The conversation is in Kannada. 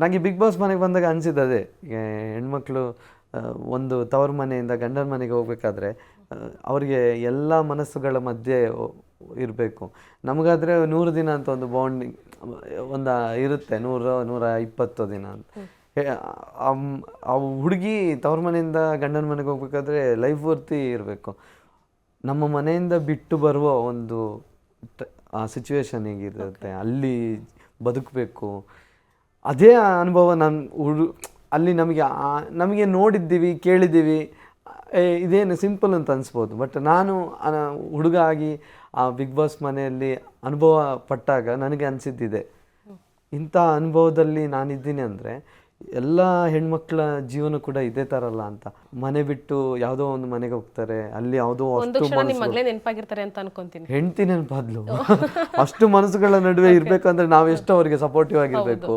ನನಗೆ ಬಿಗ್ ಬಾಸ್ ಮನೆಗೆ ಬಂದಾಗ ಅನಿಸಿದ್ದು ಅದೇ, ಹೆಣ್ಮಕ್ಳು ಒಂದು ತವ್ರ ಮನೆಯಿಂದ ಗಂಡನ ಮನೆಗೆ ಹೋಗ್ಬೇಕಾದ್ರೆ ಅವ್ರಿಗೆ ಎಲ್ಲ ಮನಸ್ಸುಗಳ ಮಧ್ಯೆ ಇರಬೇಕು. ನಮಗಾದರೆ 100 ದಿನ ಅಂತ ಒಂದು ಬಾಂಡಿಂಗ್ ಒಂದು ಇರುತ್ತೆ, 100-120 ದಿನ ಅಂತ. ಆ ಹುಡುಗಿ ತವ್ರ ಮನೆಯಿಂದ ಗಂಡನ ಮನೆಗೆ ಹೋಗ್ಬೇಕಾದ್ರೆ ಲೈಫ್ ಪೂರ್ತಿ ಇರಬೇಕು. ನಮ್ಮ ಮನೆಯಿಂದ ಬಿಟ್ಟು ಬರುವ ಒಂದು ಆ ಸಿಚುವೇಶನ್ ಹೇಗಿರುತ್ತೆ, ಅಲ್ಲಿ ಬದುಕಬೇಕು. ಅದೇ ಅನುಭವ ಅಲ್ಲಿ ನಮಗೆ ನೋಡಿದ್ದೀವಿ, ಕೇಳಿದ್ದೀವಿ, ಇದೇನು ಸಿಂಪಲ್ ಅಂತ ಅನಿಸ್ಬೋದು. ಬಟ್ ನಾನು ಹುಡುಗ ಆಗಿ ಆ ಬಿಗ್ ಬಾಸ್ ಮನೆಯಲ್ಲಿ ಅನುಭವ ಪಟ್ಟಾಗ ನನಗೆ ಅನಿಸಿದ್ದಿದೆ, ಇಂಥ ಅನುಭವದಲ್ಲಿ ನಾನಿದ್ದೀನಿ ಅಂದರೆ ಎಲ್ಲ ಹೆಣ್ಮಕ್ಳ ಜೀವನ ಕೂಡ ಇದೇ ಥರ ಅಲ್ಲ ಅಂತ. ಮನೆ ಬಿಟ್ಟು ಯಾವುದೋ ಒಂದು ಮನೆಗೆ ಹೋಗ್ತಾರೆ, ಅಲ್ಲಿ ಯಾವುದೋ ನೆನಪಾಗಿರ್ತಾರೆ ಅಂತ ಅನ್ಕೊಂತೀನಿ. ಹೆಂಡ್ತಿ ನೆನಪಾದ್ಲು. ಅಷ್ಟು ಮನಸ್ಸುಗಳ ನಡುವೆ ಇರಬೇಕಂದ್ರೆ ನಾವು ಎಷ್ಟು ಅವ್ರಿಗೆ ಸಪೋರ್ಟಿವ್ ಆಗಿರಬೇಕು.